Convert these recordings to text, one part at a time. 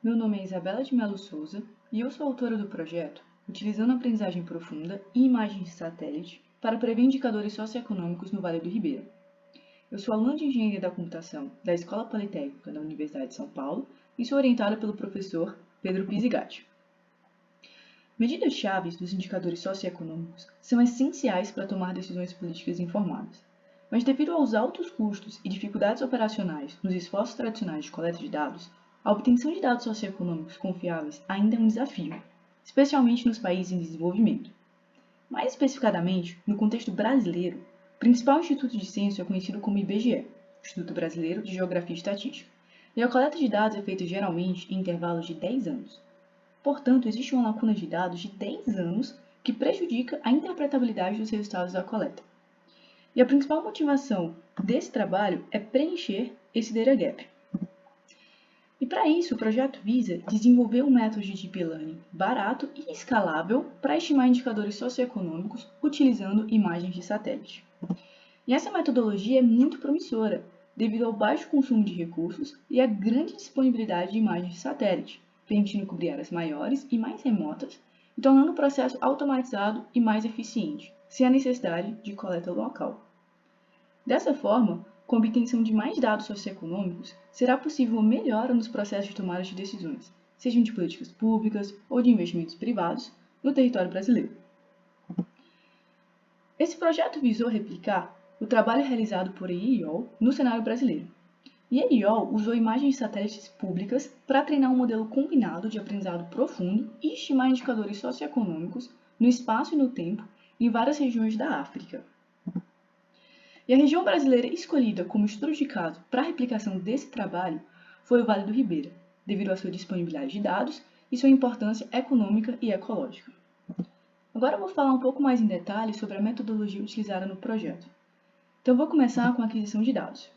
Meu nome é Isabela de Melo Souza e eu sou autora do projeto Utilizando Aprendizagem Profunda e Imagens de Satélite para prever indicadores socioeconômicos no Vale do Ribeira. Eu sou aluna de Engenharia da Computação da Escola Politécnica da Universidade de São Paulo e sou orientada pelo professor Pedro Pisigatti. Medidas chaves dos indicadores socioeconômicos são essenciais para tomar decisões políticas informadas, mas devido aos altos custos e dificuldades operacionais nos esforços tradicionais de coleta de dados, a obtenção de dados socioeconômicos confiáveis ainda é um desafio, especialmente nos países em desenvolvimento. Mais especificadamente, no contexto brasileiro, o principal instituto de censo é conhecido como IBGE, Instituto Brasileiro de Geografia e Estatística, e a coleta de dados é feita geralmente em intervalos de 10 anos. Portanto, existe uma lacuna de dados de 10 anos que prejudica a interpretabilidade dos resultados da coleta. E a principal motivação desse trabalho é preencher esse data gap. E para isso, o projeto visa desenvolver um método de Deep Learning barato e escalável para estimar indicadores socioeconômicos utilizando imagens de satélite. E essa metodologia é muito promissora, devido ao baixo consumo de recursos e à grande disponibilidade de imagens de satélite, permitindo cobrir áreas maiores e mais remotas, e tornando o processo automatizado e mais eficiente, sem a necessidade de coleta local. Dessa forma, com a obtenção de mais dados socioeconômicos, será possível uma melhora nos processos de tomada de decisões, sejam de políticas públicas ou de investimentos privados, no território brasileiro. Esse projeto visou replicar o trabalho realizado por EIOL no cenário brasileiro. E a EIOL usou imagens de satélites públicas para treinar um modelo combinado de aprendizado profundo e estimar indicadores socioeconômicos no espaço e no tempo em várias regiões da África. E a região brasileira escolhida como estudo de caso para a replicação desse trabalho foi o Vale do Ribeira, devido à sua disponibilidade de dados e sua importância econômica e ecológica. Agora eu vou falar um pouco mais em detalhes sobre a metodologia utilizada no projeto. Então vou começar com a aquisição de dados.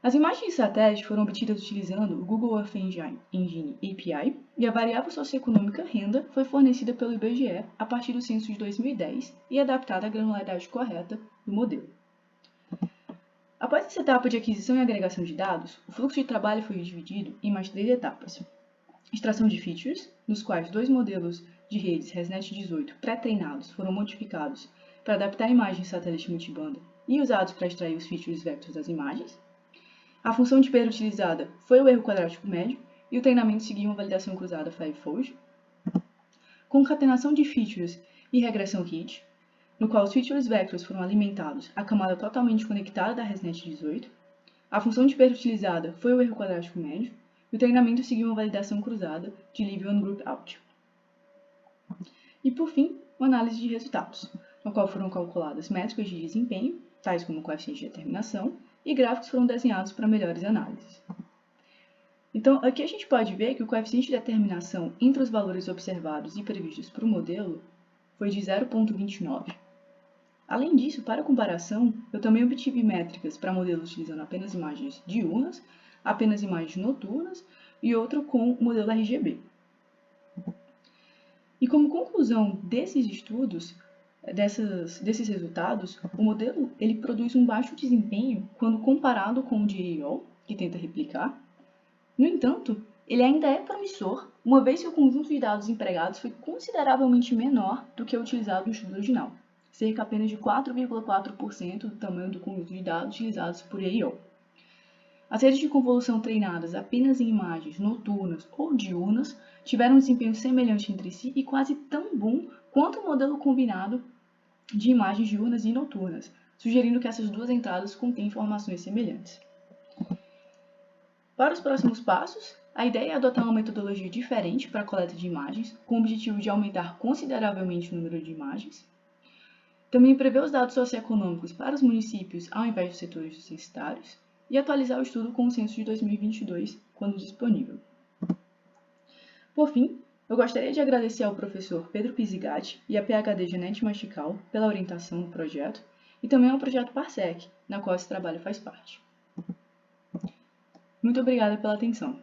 As imagens de satélite foram obtidas utilizando o Google Earth Engine API e a variável socioeconômica renda foi fornecida pelo IBGE a partir do censo de 2010 e adaptada à granularidade correta do modelo. Após essa etapa de aquisição e agregação de dados, o fluxo de trabalho foi dividido em mais 3 etapas. Extração de features, nos quais 2 modelos de redes ResNet 18 pré-treinados foram modificados para adaptar a imagem satélite multibanda e usados para extrair os features vectors das imagens. A função de Pedro utilizada foi o erro quadrático médio e o treinamento seguiu uma validação cruzada fivefold. Concatenação de features e regressão hit, no qual os features vectors foram alimentados à camada totalmente conectada da ResNet 18. A função de Pedro utilizada foi o erro quadrático médio e o treinamento seguiu uma validação cruzada de Leave on Group Out. E por fim, uma análise de resultados, no qual foram calculadas métricas de desempenho, tais como coeficiente de determinação, e gráficos foram desenhados para melhores análises. Então, aqui a gente pode ver que o coeficiente de determinação entre os valores observados e previstos para o modelo foi de 0,29. Além disso, para comparação, eu também obtive métricas para modelos utilizando apenas imagens diurnas, apenas imagens noturnas e outro com o modelo RGB. E como conclusão desses estudos, desses resultados, o modelo ele produz um baixo desempenho quando comparado com o de EIOL, que tenta replicar. No entanto, ele ainda é promissor, uma vez que o conjunto de dados empregados foi consideravelmente menor do que o utilizado no estudo original, cerca apenas de 4,4% do tamanho do conjunto de dados utilizados por EIOL. As redes de convolução treinadas apenas em imagens noturnas ou diurnas tiveram um desempenho semelhante entre si e quase tão bom quanto o modelo combinado de imagens diurnas e noturnas, sugerindo que essas duas entradas contêm informações semelhantes. Para os próximos passos, a ideia é adotar uma metodologia diferente para a coleta de imagens, com o objetivo de aumentar consideravelmente o número de imagens. Também prever os dados socioeconômicos para os municípios ao invés dos setores censitários e atualizar o estudo com o censo de 2022, quando disponível. Por fim, eu gostaria de agradecer ao professor Pedro Pisigatti e à PhD Janete Mastical pela orientação do projeto e também ao projeto Parsec, na qual esse trabalho faz parte. Muito obrigada pela atenção.